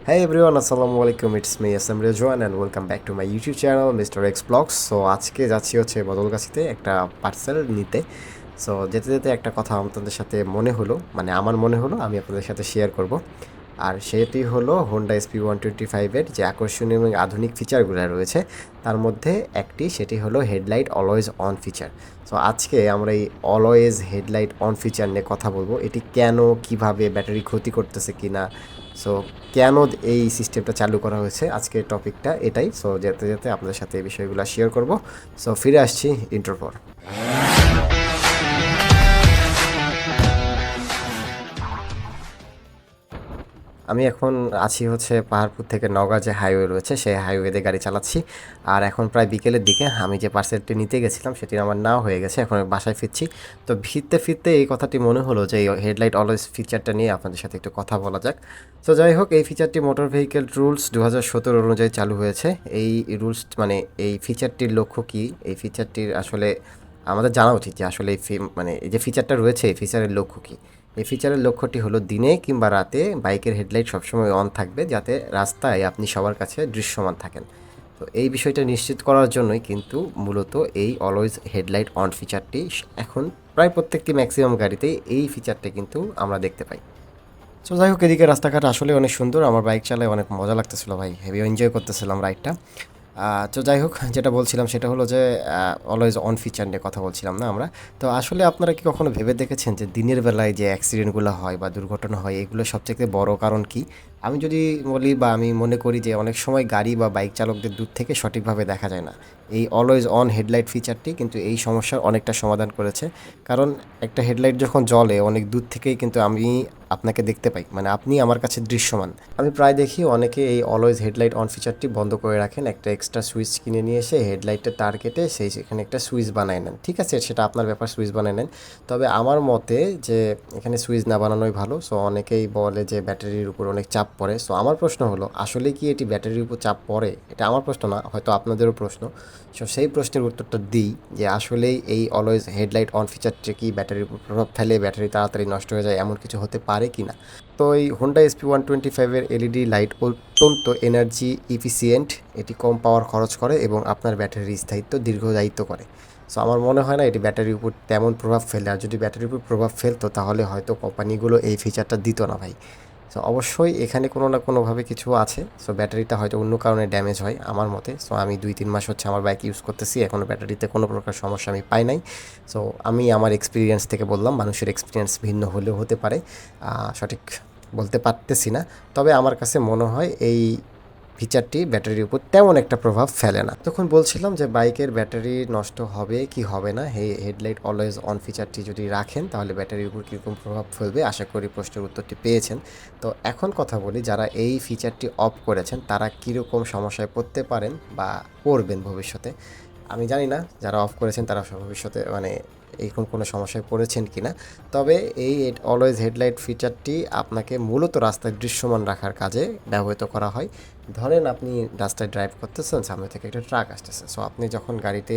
Hey everyone, assalamu alaikum. It's me SM Rizwan and welcome back to my YouTube channel Mr. X Vlogs. So আজকে যাচ্ছি হচ্ছে বদলগাছিতে একটা parcel নিতে। So যেতে যেতে একটা কথা আপনাদের সাথে মনে হলো, মানে আমার মনে হলো আমি আপনাদের সাথে শেয়ার করব। আর সেটি হলো হোন্ডা SP125-এর যে আকর্ষণীয় এবং আধুনিক ফিচারগুলো রয়েছে তার মধ্যে একটি, সেটি হলো headlight always on feature. So আজকে আমরা এই অলওয়েজ হেডলাইট অন ফিচার নিয়ে কথা বলবো। এটি কেন, কিভাবে, ব্যাটারি ক্ষতি করতেছে কিনা, সো কেন এই সিস্টেমটা চালু করা হয়েছে, আজকের টপিকটা এটাই। সো যেতে যেতে আপনাদের সাথে এই বিষয়গুলো শেয়ার করব। সো ফিরে আসছি ইন্ট্রোর পর। আমি এখন আছি হচ্ছে পাহাড়পুর থেকে নওগাঁ যে হাইওয়ে রয়েছে সেই হাইওয়েতে গাড়ি চালাচ্ছি। আর এখন প্রায় বিকেলের দিকে আমি যে পার্সেলটি নিতে গেছিলাম সেটি আমার নাও হয়ে গেছে, এখন বাসায় ফিরছি। তো ফিরতে ফিরতে এই কথাটি মনে হলো যে এই হেডলাইট অলওয়েজ ফিচারটা নিয়ে আপনাদের সাথে একটু কথা বলা যাক। তো যাই হোক, এই ফিচারটি মোটর ভেহিকেল রুলস 2017 অনুযায়ী চালু হয়েছে। এই রুলস মানে এই ফিচারটির লক্ষ্য কী, এই ফিচারটির আসলে আমাদের জানা উচিত যে আসলে মানে এই যে ফিচারটা রয়েছে এই ফিচারের লক্ষ্য কী। এই ফিচারের লক্ষ্যটি হলো দিনে কিংবা রাতে বাইকের হেডলাইট সবসময় অন থাকবে, যাতে রাস্তায় আপনি সবার কাছে দৃশ্যমান থাকেন। তো এই বিষয়টা নিশ্চিত করার জন্যই কিন্তু মূলত এই অলওয়েজ হেডলাইট অন ফিচারটি এখন প্রায় প্রত্যেকটি ম্যাক্সিমাম গাড়িতেই এই ফিচারটা কিন্তু আমরা দেখতে পাই। সো যাই হোক, এদিকে রাস্তাঘাট আসলে অনেক সুন্দর, আমার বাইক চালায় অনেক মজা লাগতেছিল ভাই, হেভি এনজয় করতেছিলাম রাইডটা। তো যাই হোক, যেটা বলছিলাম সেটা হলো যে অলওয়েজ অন ফিচার নিয়ে কথা বলছিলাম না আমরা। তো আসলে আপনারা কি কখনো ভেবে দেখেছেন যে দিনের বেলায় যে অ্যাক্সিডেন্টগুলো হয় বা দুর্ঘটনা হয় এগুলো সবথেকে বড় কারণ কি? আমি যদি বলি বা আমি মনে করি যে অনেক সময় গাড়ি বা বাইক চালকদের দূর থেকে সঠিকভাবে দেখা যায় না। এই অলওয়েজ অন হেডলাইট ফিচারটি কিন্তু এই সমস্যার অনেকটা সমাধান করেছে। কারণ একটা হেডলাইট যখন জ্বলে অনেক দূর থেকেই কিন্তু আমি আপনাকে দেখতে পাই, মানে আপনি আমার কাছে দৃশ্যমান। আমি প্রায় দেখি অনেকে এই অলওয়েজ হেডলাইট অন ফিচারটি বন্ধ করে রাখেন, একটা এক্সট্রা সুইচ কিনে নিয়ে এসে হেডলাইটের তার কেটে সেখানে একটা সুইচ বানায় নেন। ঠিক আছে, সেটা আপনার ব্যাপার, সুইচ বানায় নেন। তবে আমার মতে যে এখানে সুইচ না বানানোই ভালো। সো অনেকেই বলে যে ব্যাটারির উপর অনেক চাপ পড়ে। সো আমার প্রশ্ন হলো, আসলে কি এটি ব্যাটারির উপর চাপ পড়ে? এটা আমার প্রশ্ন না, হয়তো আপনাদেরও প্রশ্ন। সো সেই প্রশ্নের উত্তরটা দিই যে আসলেই এই অলওয়েজ হেডলাইট অন ফিচারটি কি ব্যাটারির উপর প্রভাব ফেলে, ব্যাটারি তাড়াতাড়ি নষ্ট হয়ে যায়, এমন কিছু হতে পারে কি না? তো এই হোন্ডা SP125-এর এলইডি লাইট অত্যন্ত এনার্জি ইফিসিয়েন্ট, এটি কম পাওয়ার খরচ করে এবং আপনার ব্যাটারির স্থায়িত্ব দীর্ঘদায়িত্ব করে। সো আমার মনে হয় না এটি ব্যাটারির উপর তেমন প্রভাব ফেলে, আর যদি ব্যাটারির উপর প্রভাব ফেলতো তাহলে হয়তো কোম্পানিগুলো এই ফিচারটা দিত না ভাই। সো অবশ্যই এখানে কোনো না কোনোভাবে কিছু আছে। সো ব্যাটারিটা হয়তো অন্য কারণে ড্যামেজ হয় আমার মতে। সো আমি 2-3 মাস হচ্ছে আমার বাইক ইউজ করতেছি, এখনও ব্যাটারিতে কোনো প্রকার সমস্যা আমি পাই নাই। সো আমি আমার এক্সপিরিয়েন্স থেকে বললাম, মানুষের এক্সপিরিয়েন্স ভিন্ন হলেও হতে পারে, সঠিক বলতে পারতেছি না। তবে আমার কাছে মনে হয় এই ফিচারটি ব্যাটারির উপর তেমন একটা প্রভাব ফেলে না। তখন বলছিলাম যে বাইকের ব্যাটারি নষ্ট হবে কি হবে না, এই হেডলাইট অলওয়েজ অন ফিচারটি যদি রাখেন তাহলে ব্যাটারির উপর কীরকম প্রভাব ফেলবে, আশা করি প্রশ্নের উত্তরটি পেয়েছেন। তো এখন কথা বলি, যারা এই ফিচারটি অফ করেছেন তারা কীরকম সমস্যায় পড়তে পারেন বা পড়বেন ভবিষ্যতে। আমি জানি না যারা অফ করেছেন তারা ভবিষ্যতে মানে এরকম কোনো সমস্যায় পড়েছেন কি না। তবে এই অলওয়েজ হেডলাইট ফিচারটি আপনাকে মূলত রাস্তায় দৃশ্যমান রাখার কাজে ব্যবহৃত করা হয়। ধরেন আপনি রাস্তায় ড্রাইভ করতেছেন, সামনে থেকে একটা ট্রাক আসতেছে। সো আপনি যখন গাড়িতে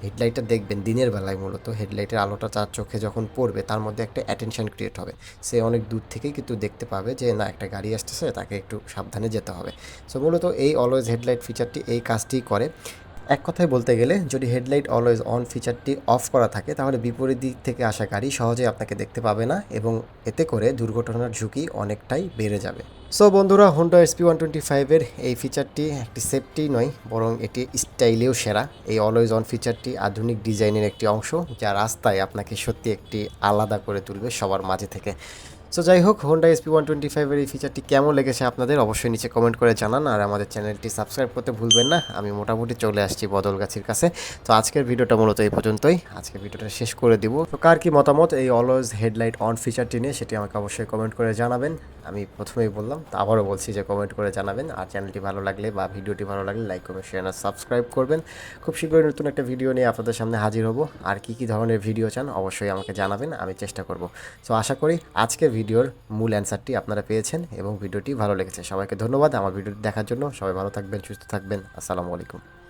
হেডলাইটটা দেখবেন দিনের বেলায়, মূলত হেডলাইটের আলোটা তার চোখে যখন পড়বে তার মধ্যে একটা অ্যাটেনশন ক্রিয়েট হবে। সে অনেক দূর থেকেই কিন্তু দেখতে পাবে যে না, একটা গাড়ি আসতেছে, তাকে একটু সাবধানে যেতে হবে। সো মূলত এই অলওয়েজ হেডলাইট ফিচারটি এই কাজটিই করে। এক কথায় বলতে গেলে, যদি হেডলাইট অলওয়েজ অন ফিচারটি অফ করা থাকে তাহলে বিপরীত দিক থেকে আসা গাড়ি সহজেই আপনাকে দেখতে পাবে না এবং এতে করে দুর্ঘটনার ঝুঁকি অনেকটাই বেড়ে যাবে। সো বন্ধুরা, হোন্ডা SP125-এর এই ফিচারটি একটি সেফটি নয়, বরং এটি স্টাইলেও সেরা। এই অলওয়েজ অন ফিচারটি আধুনিক ডিজাইনের একটি অংশ যা রাস্তায় আপনাকে সত্যি একটি আলাদা করে তুলবে সবার মাঝে থেকে। সো যাই হোক, হোন্ডা SP125-এর এই ফিচারটি কেমন লেগেছে আপনাদের অবশ্যই নিচে কমেন্ট করে জানান, আর আমাদের চ্যানেলটি সাবস্ক্রাইব করতে ভুলবেন না। আমি মোটামুটি চলে আসছি বদলগাছির কাছে। তো আজকের ভিডিওটা মূলত এই পর্যন্তই, আজকের ভিডিওটা শেষ করে দিব। তো কার কি মতামত এই অলওয়েজ হেডলাইট অন ফিচারটি নিয়ে সেটি আমাকে অবশ্যই কমেন্ট করে জানাবেন। আমি প্রথমেই বললাম, তো আবারও বলছি যে কমেন্ট করে জানাবেন। আর চ্যানেলটি ভালো লাগলে বা ভিডিওটি ভালো লাগলে লাইক করবেন, শেয়ার আর সাবস্ক্রাইব করবেন। খুব শীঘ্রই নতুন একটা ভিডিও নিয়ে আপনাদের সামনে হাজির হব। আর কী কী ধরনের ভিডিও চান অবশ্যই আমাকে জানাবেন, আমি চেষ্টা করব। সো আশা করি আজকের ভিডিওর মূল অ্যান্সারটি আপনারা পেয়েছেন এবং ভিডিওটি ভালো লেগেছে। সবাইকে ধন্যবাদ আমার ভিডিওটি দেখার জন্য। সবাই ভালো থাকবেন, সুস্থ থাকবেন। আসসালামু আলাইকুম।